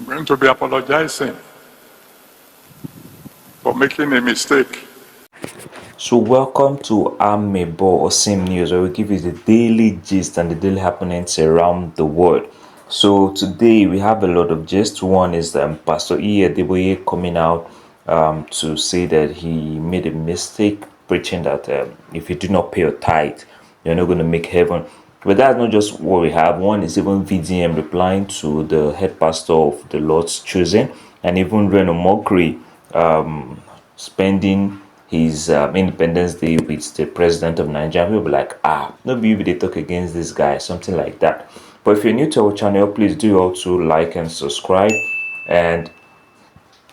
I'm going to be apologizing for making a mistake. So welcome to Amebo or Sim News, where we give you the daily gist and the daily happenings around the world. So today we have a lot of gist. One is Pastor Adeboye coming out to say that he made a mistake preaching that if you do not pay your tithe, you're not going to make heaven. But that's not just what we have. One is even VDM replying to the head pastor of the Lord's Chosen, and even Reno Mokri spending his Independence Day with the president of Nigeria. People be like, no be they talk against this guy, something like that. But if you're new to our channel, please do also like and subscribe and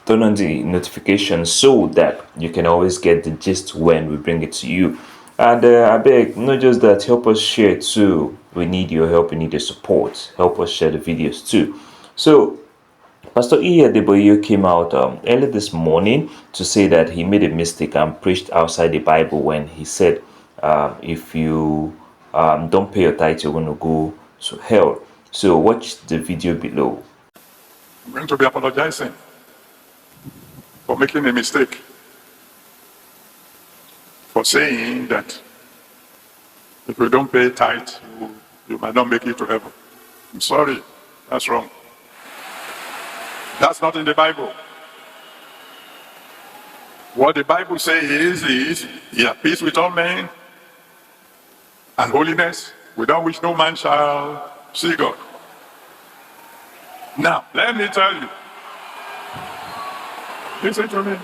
turn on the notifications so that you can always get the gist when we bring it to you. And I beg, not just that, help us share too. We need your help, we need your support. Help us share the videos too. So Pastor Adeboye came out early this morning to say that he made a mistake and preached outside the Bible when he said, if you don't pay your tithe, you're going to go to hell. So watch the video below. I'm going to be apologizing for making a mistake, for saying that if you don't pay tithe, you might not make it to heaven. I'm sorry, that's wrong. That's not in the Bible. What the Bible says is, he had peace with all men and holiness, without which no man shall see God. Now, let me tell you, listen to me.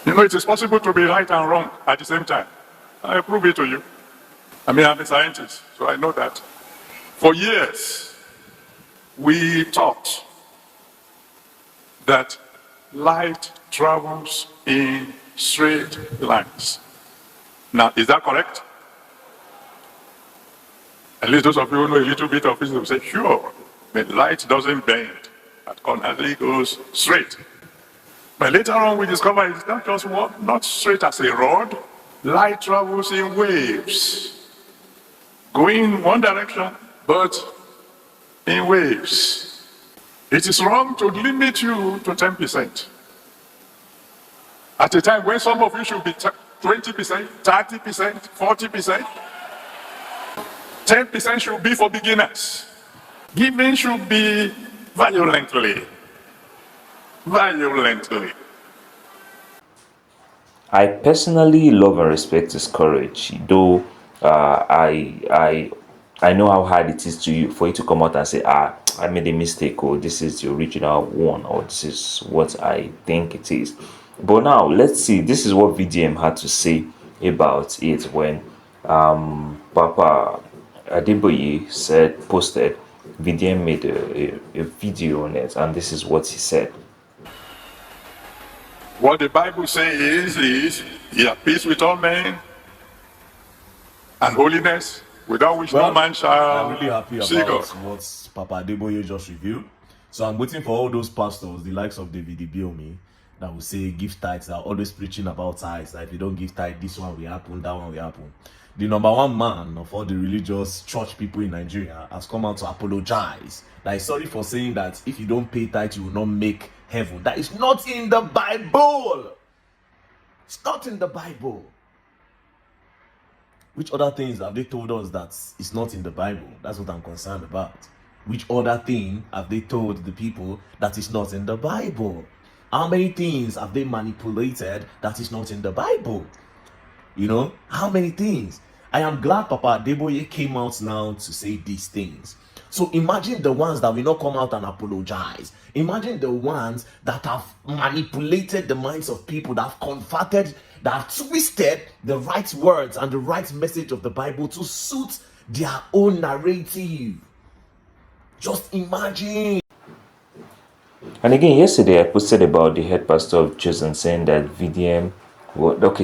You know, it is possible to be right and wrong at the same time. I prove it to you. I'm a scientist, so I know that. For years, we taught that light travels in straight lines. Now, is that correct? At least those of you who know a little bit of physics will say, sure, but light doesn't bend. That only goes straight. But later on, we discovered it's not just not straight as a rod. Light travels in waves, going one direction, but in waves. It is wrong to limit you to 10%. At a time when some of you should be 20%, 30%, 40%, 10% should be for beginners. Giving should be violently. I personally love and respect his courage, though I know how hard it is for you to come out and say, I made a mistake, or this is the original one, or this is what I think it is. But now let's see. This is what VDM had to say about it when Papa Adeboye posted. VDM made a video on it, and this is what he said. What the Bible says is, he had peace with all men and holiness, without which no man shall I'm really happy see about God. what Papa Adeboye just reviewed. So I'm waiting for all those pastors, the likes of David Ibiomi, that will say give tithes, that are always preaching about tithes, that if you don't give tithe, this one will happen, that one will happen. The number one man of all the religious church people in Nigeria has come out to apologize. That is sorry for saying that if you don't pay tithe, you will not make heaven. That is not in the Bible. It's not in the Bible. Which other things have they told us that it's not in the Bible? That's what I'm concerned about. Which other thing have they told the people that is not in the Bible? How many things have they manipulated that is not in the Bible? You know, how many things? I am glad Papa Adeboye came out now to say these things. So imagine the ones that will not come out and apologize. Imagine the ones that have manipulated the minds of people, that have converted, that have twisted the right words and the right message of the Bible to suit their own narrative. Just imagine. And again, yesterday I posted about the head pastor of Chosen saying that VDM,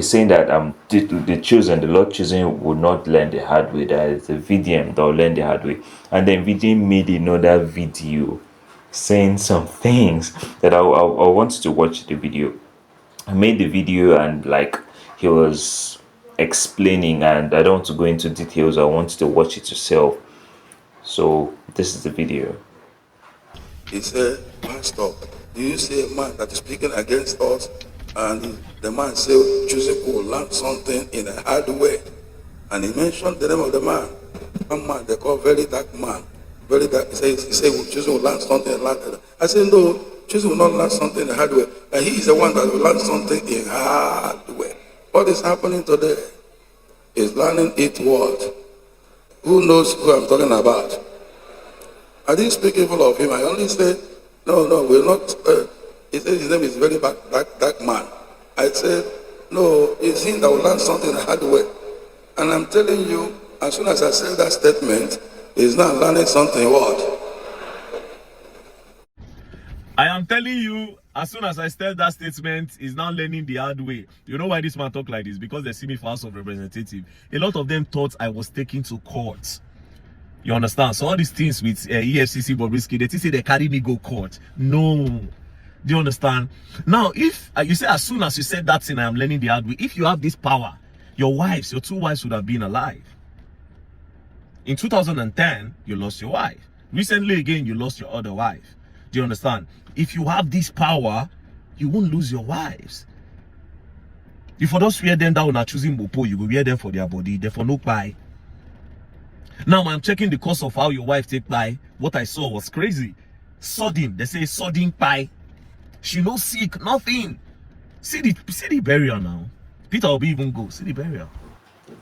saying that the chosen, the Lord chosen would not learn the hard way. That it's the VDM that will learn the hard way. And then VDM made another video saying some things that I want you to watch the video. I made the video and like he was explaining, and I don't want to go into details. I want you to watch it yourself. So this is the video. He said, Pastor, do you see a man that is speaking against us? And the man said, choosing will learn something in a hard way. And he mentioned the name of the man. One man they call very dark man. Very dark. He said, choosing will learn something in hard way. I said, no, choosing will not learn something in a hard way. And he is the one that will learn something in hard way. What is happening today is learning it what? Who knows who I'm talking about? I didn't speak evil of him. I only said, no, we're not. He said his name is very dark man. I said, no, it's him that will learn something the hard way. And I'm telling you, as soon as I said that statement, he's not learning something what? I am telling you, as soon as I said that statement, he's now learning the hard way. You know why this man talk like this? Because they see me for House of Representatives. A lot of them thought I was taken to court. You understand? So all these things with EFCC, Bobrisky, they say they carry me go court. No. Do you understand? Now, if you say as soon as you said that thing, I am learning the hard way. If you have this power, your two wives would have been alive. In 2010, you lost your wife. Recently again, you lost your other wife. Do you understand? If you have this power, you won't lose your wives. If you don't wear them down and choosing Mopo, you will wear them for their body, therefore no buy. Now I'm checking the course of how your wife take pie. What I saw was crazy. Sudden, they say sudden pie. She no sick, nothing. See the burial now. Peter will be even go. See the burial.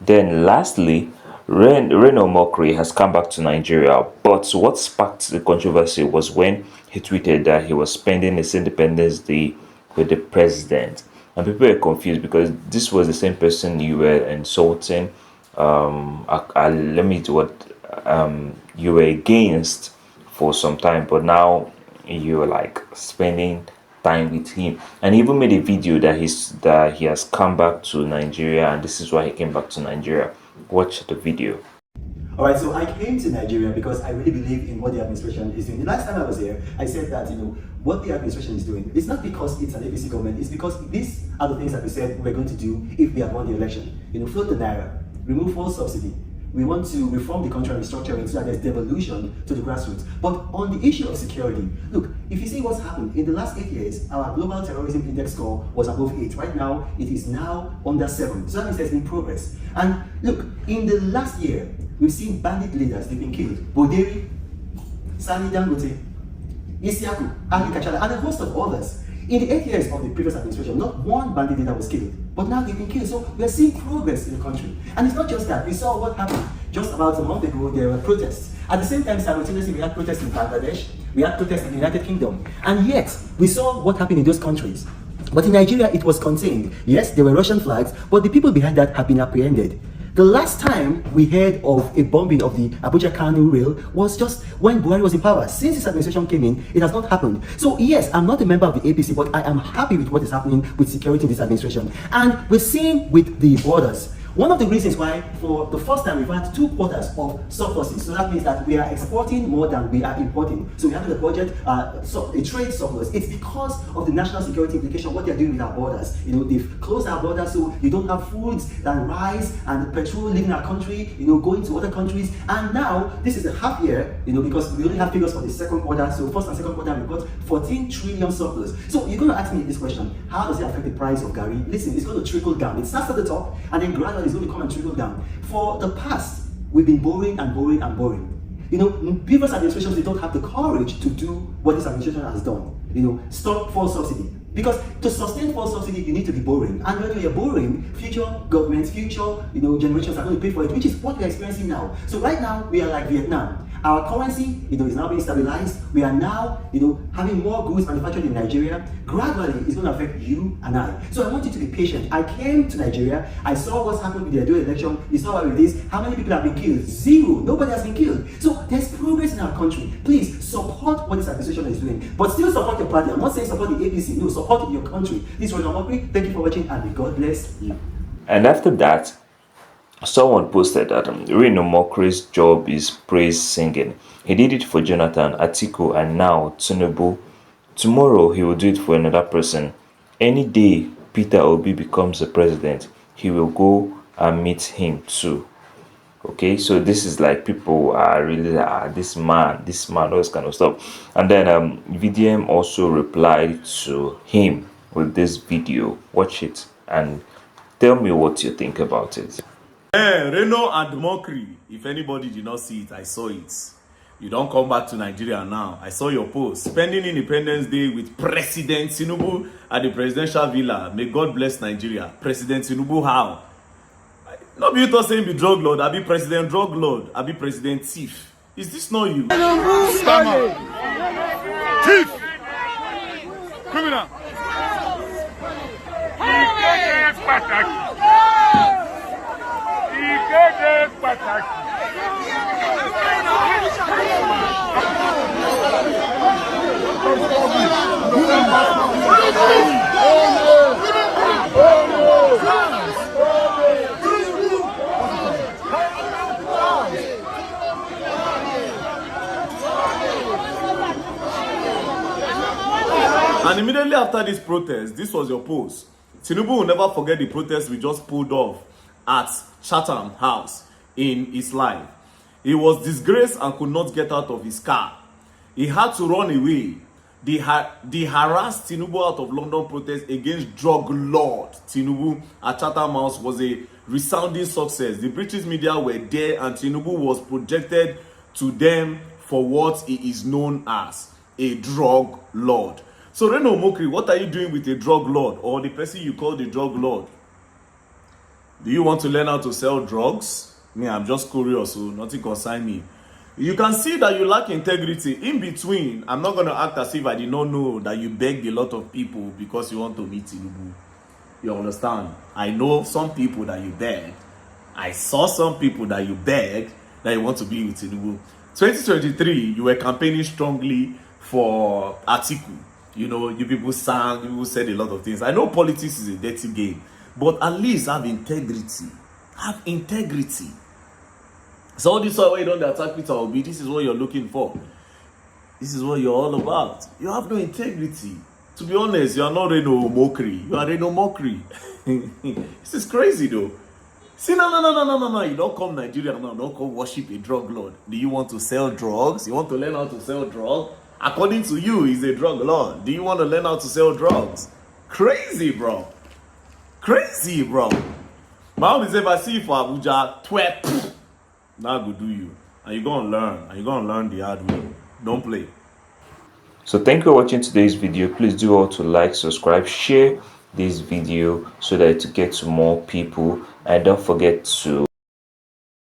Then lastly, Reno Mokri has come back to Nigeria, but what sparked the controversy was when he tweeted that he was spending his Independence Day with the president. And people were confused because this was the same person you were insulting. Let me do what you were against for some time, but now you're like spending time with him, and he even made a video that he has come back to Nigeria, and this is why he came back to Nigeria. Watch the video. All right, so I came to Nigeria because I really believe in what the administration is doing. The last time I was here, I said that, what the administration is doing, it's not because it's an APC government, it's because these are the things that we said we're going to do if we had won the election. Float the naira, remove fuel subsidy. We want to reform the country and restructure it so that there's devolution to the grassroots. But on the issue of security, look, if you see what's happened, in the last 8 years, our global terrorism index score was above 8. Right now, it is now under 7. So that means there's been progress. And look, in the last year, we've seen bandit leaders, they've been killed. Boderi, Sani Dangote, Isiaku, Ali Kachala, and a host of others. In the 8 years of the previous administration, not one bandit leader was killed, but now they've been killed. So we're seeing progress in the country. And it's not just that. We saw what happened just about a month ago. There were protests. At the same time, simultaneously, we had protests in Bangladesh, we had protests in the United Kingdom. And yet, we saw what happened in those countries. But in Nigeria, it was contained. Yes, there were Russian flags, but the people behind that have been apprehended. The last time we heard of a bombing of the Abuja-Kanu rail was just when Buhari was in power. Since this administration came in, it has not happened. So yes, I'm not a member of the APC, but I am happy with what is happening with security in this administration. And we're seeing with the borders, one of the reasons why, for the first time, we've had 2 quarters of surpluses. So that means that we are exporting more than we are importing. So we have in the budget a trade surplus. It's because of the national security implication, what they're doing with our borders. They've closed our borders so you don't have foods and rice and petrol leaving our country, going to other countries. And now, this is a half year, because we only have figures for the second quarter. So first and second quarter, we've got 14 trillion surplus. So you're going to ask me this question: how does it affect the price of Gari? Listen, it's going to trickle down. It starts at the top and then gradually is going to come and trickle down. For the past, we've been borrowing and borrowing and borrowing. Previous administrations, they don't have the courage to do what this administration has done. Stop fuel subsidy. Because to sustain fuel subsidy, you need to be borrowing. And when you're borrowing, future governments, future generations are going to pay for it, which is what we're experiencing now. So right now, we are like Vietnam. Our currency, is now being stabilized. We are now, having more goods manufactured in Nigeria. Gradually, it's going to affect you and I. So I want you to be patient. I came to Nigeria. I saw what's happened with the Adeboye election. You saw with this. How many people have been killed? 0. Nobody has been killed. So there's progress in our country. Please support what this administration is doing, but still support your party. I'm not saying support the APC. No, support your country. This was Mokri. Thank you for watching, and may God bless you. And after that, someone posted that Reno Mokri's job is praise singing. He did it for Jonathan, Atiku, and now Tinubu. Tomorrow he will do it for another person. Any day Peter Obi becomes the president, he will go and meet him too. Okay, so this is like people are really this man, all this kind of stuff. And then VDM also replied to him with this video. Watch it and tell me what you think about it. Reno and Mockery. If anybody did not see it, I saw it. You don't come back to Nigeria now. I saw your post. Spending Independence Day with President Tinubu at the presidential villa. May God bless Nigeria. President Tinubu, how? No be you to saying be drug lord. I be president drug lord. I be president thief. Is this not you? Scammer. Thief. Criminal. And immediately after this protest, this was your post. Tinubu will never forget the protest we just pulled off at Chatham House in his life. He was disgraced and could not get out of his car. He had to run away. They harassed Tinubu out of London protest against drug lord Tinubu at Chatham House was a resounding success. The British media were there and Tinubu was projected to them for what he is known as, a drug lord. So Reno Mokri, what are you doing with a drug lord or the person you call the drug lord? Do you want to learn how to sell drugs? Me, I'm just curious, so nothing concern me. You can see that you lack integrity. In between, I'm not going to act as if I did not know that you begged a lot of people because you want to meet Tinubu. You understand? I know some people that you begged. I saw some people that you begged that you want to be with Tinubu. 2023, you were campaigning strongly for Atiku. You know, you people sang, you people said a lot of things. I know politics is a dirty game, but at least have integrity. Have integrity. So all this way you don't attack Peter Obi, this is what you're looking for. This is what you're all about. You have no integrity. To be honest, you are not Reno Mockery. You are Reno Mockery. This is crazy though. See, no. You don't come Nigeria now. Don't come worship a drug lord. Do you want to sell drugs? You want to learn how to sell drugs? According to you, he's a drug lord. Do you want to learn how to sell drugs? Crazy, bro. Crazy, bro. My own is if I see you for Abuja, twat. Now go do you. And you're going to learn. And you're going to learn the hard way. Don't play. So thank you for watching today's video. Please do all to like, subscribe, share this video so that it gets to more people, and don't forget to